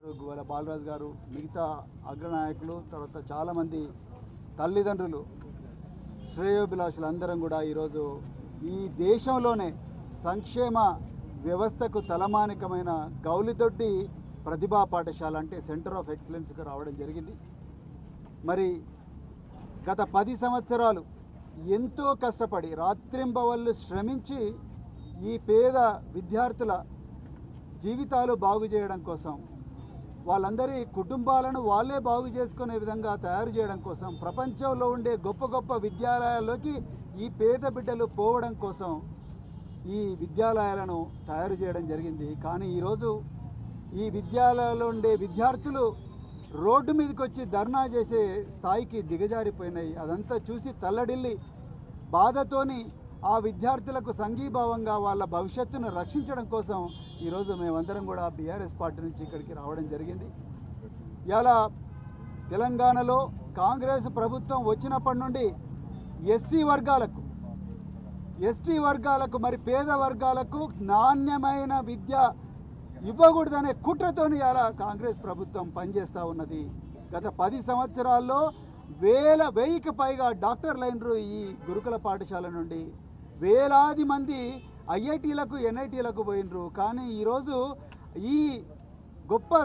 గువ్వల బాలరాజు గారు మిగతా అగ్రనాయకులు తర్వాత చాలామంది తల్లిదండ్రులు శ్రేయోభిలాషులు అందరం కూడా ఈరోజు ఈ దేశంలోనే సంక్షేమ వ్యవస్థకు తలమానికమైన గౌలిదొడ్డి ప్రతిభా పాఠశాల అంటే సెంటర్ ఆఫ్ ఎక్సలెన్స్కి రావడం జరిగింది. మరి గత 10 సంవత్సరాలు ఎంతో కష్టపడి రాత్రింబవళ్ళు శ్రమించి ఈ పేద విద్యార్థుల జీవితాలు బాగు చేయడం కోసం, వాళ్ళందరి కుటుంబాలను వాళ్ళే బాగు చేసుకునే విధంగా తయారు చేయడం కోసం, ప్రపంచంలో ఉండే గొప్ప గొప్ప విద్యాలయాల్లోకి ఈ పేద బిడ్డలు పోవడం కోసం ఈ విద్యాలయాలను తయారు చేయడం జరిగింది. కానీ ఈరోజు ఈ విద్యాలయాల్లో ఉండే విద్యార్థులు రోడ్డు మీదకి వచ్చి ధర్నా చేసే స్థాయికి దిగజారిపోయినాయి. అదంతా చూసి తల్లడిల్లి బాధతోని ఆ విద్యార్థులకు సంఘీభావంగా వాళ్ళ భవిష్యత్తును రక్షించడం కోసం ఈరోజు మేమందరం కూడా బీఆర్ఎస్ పార్టీ నుంచి ఇక్కడికి రావడం జరిగింది. ఇలా తెలంగాణలో కాంగ్రెస్ ప్రభుత్వం వచ్చినప్పటి నుండి ఎస్సీ వర్గాలకు, ఎస్టీ వర్గాలకు, మరి పేద వర్గాలకు నాణ్యమైన విద్య ఇవ్వకూడదనే కుట్రతోని ఇలా కాంగ్రెస్ ప్రభుత్వం పనిచేస్తూ ఉన్నది. గత 10 సంవత్సరాల్లో 1000కి పైగా డాక్టర్లు అయినరు ఈ గురుకుల పాఠశాల నుండి. వేలాది మంది ఐఐటీలకు ఎన్ఐటీలకు పోయినరు. కానీ ఈరోజు ఈ గొప్ప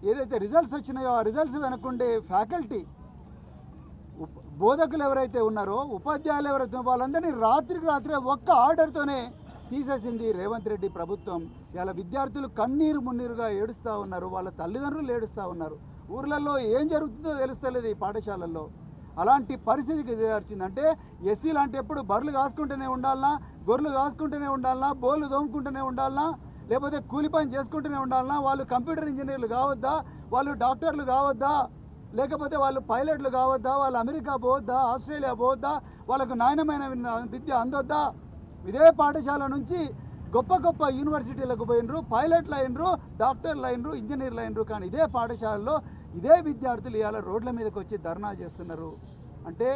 ఏదైతే రిజల్ట్స్ వచ్చినాయో ఆ రిజల్ట్స్ వెనకుండే ఫ్యాకల్టీ, బోధకులు ఎవరైతే ఉన్నారో, ఉపాధ్యాయులు ఎవరైతే వాళ్ళందరినీ రాత్రికి రాత్రే ఒక్క ఆర్డర్తోనే తీసేసింది రేవంత్ రెడ్డి ప్రభుత్వం. ఇలా విద్యార్థులు కన్నీరు మున్నీరుగా ఏడుస్తూ ఉన్నారు, వాళ్ళ తల్లిదండ్రులు ఏడుస్తూ ఉన్నారు. ఊర్లలో ఏం జరుగుతుందో తెలుస్తలేదు ఈ పాఠశాలల్లో. అలాంటి పరిస్థితికి వచ్చిందంటే ఎస్సీ లాంటి ఎప్పుడు బర్రెలు కాసుకుంటూనే ఉండాలనా, గొర్రెలు కాసుకుంటూనే ఉండాలనా, బోళ్ళు దోముకుంటూనే ఉండాలనా, లేకపోతే కూలి పని చేసుకుంటూనే ఉండాలనా, వాళ్ళు కంప్యూటర్ ఇంజనీర్లు కావద్దా, వాళ్ళు డాక్టర్లు కావద్దా, లేకపోతే వాళ్ళు పైలట్లు కావద్దా, వాళ్ళు అమెరికా పోవద్దా, ఆస్ట్రేలియా పోవద్దా, వాళ్ళకు నాణ్యమైన విద్య అందొద్దా? ఇదే పాఠశాల నుంచి గొప్ప గొప్ప యూనివర్సిటీలకు పోయినరు, పైలట్లు అయినరు, డాక్టర్లు అయినరు, ఇంజనీర్లు అయినరు. కానీ ఇదే పాఠశాలలో ఇదే విద్యార్థులు ఇవాళ రోడ్ల మీదకి వచ్చి ధర్నా చేస్తున్నారు. అంటే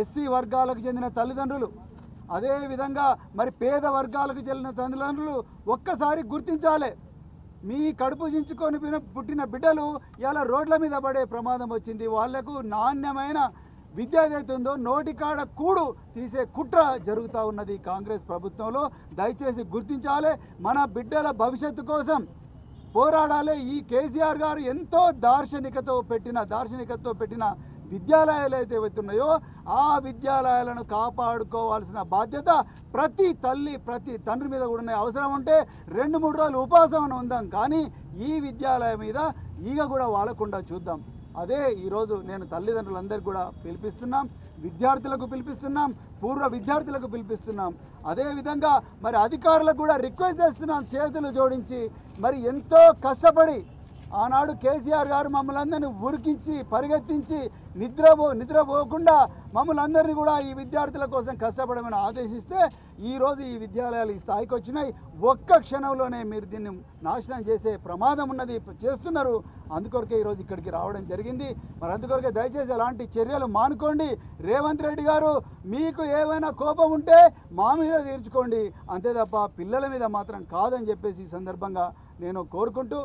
ఎస్సీ వర్గాలకు చెందిన తల్లిదండ్రులు, అదేవిధంగా మరి పేద వర్గాలకు చెందిన తల్లిదండ్రులు ఒక్కసారి గుర్తించాలి. మీ కడుపు చించుకొని పుట్టిన బిడ్డలు ఇలా రోడ్ల మీద పడే ప్రమాదం వచ్చింది. వాళ్లకు నాణ్యమైన విద్య ఏదైతే ఉందో నోటికాడ కూడు తీసే కుట్ర జరుగుతూ ఉన్నది కాంగ్రెస్ ప్రభుత్వంలో. దయచేసి గుర్తించాలి, మన బిడ్డల భవిష్యత్తు కోసం పోరాడాలి. ఈ కేసీఆర్ గారు ఎంతో దార్శనికతో పెట్టిన విద్యాలయాలు అయితే ఉన్నాయో ఆ విద్యాలయాలను కాపాడుకోవాల్సిన బాధ్యత ప్రతి తల్లి, ప్రతి తండ్రి మీద కూడా ఉన్నాయి. అవసరం ఉంటే 2-3 రోజులు ఉపవాసం ఉందాం, కానీ ఈ విద్యాలయం మీద ఈగ కూడా వాలకుండా చూద్దాం. అదే ఈరోజు నేను తల్లిదండ్రులందరికీ కూడా పిలిపిస్తున్నాం, విద్యార్థులకు పిలిపిస్తున్నాం, పూర్వ విద్యార్థులకు పిలిపిస్తున్నాం. అదేవిధంగా మరి అధికారులకు కూడా రిక్వెస్ట్ చేస్తున్నాం, చేతులు జోడించి. మరి ఎంతో కష్టపడి ఆనాడు కేసీఆర్ గారు మమ్మల్ని అందరినీ ఉరికించి పరిగెత్తించి నిద్రపోకుండా మమ్మల్ని అందరినీ కూడా ఈ విద్యార్థుల కోసం కష్టపడమని ఆదేశిస్తే ఈరోజు ఈ విద్యాలయాలు ఈ స్థాయికి వచ్చినాయి. ఒక్క క్షణంలోనే మీరు దీన్ని నాశనం చేసే ప్రమాదం ఉన్నది, చేస్తున్నారు. అందుకొరకే ఈరోజు ఇక్కడికి రావడం జరిగింది. మరి అందుకొరకే దయచేసి అలాంటి చర్యలు మానుకోండి. రేవంత్ రెడ్డి గారు, మీకు ఏమైనా కోపం ఉంటే మా మీద తీర్చుకోండి, అంతే తప్ప పిల్లల మీద మాత్రం కాదని చెప్పేసి ఈ సందర్భంగా నేను కోరుకుంటూ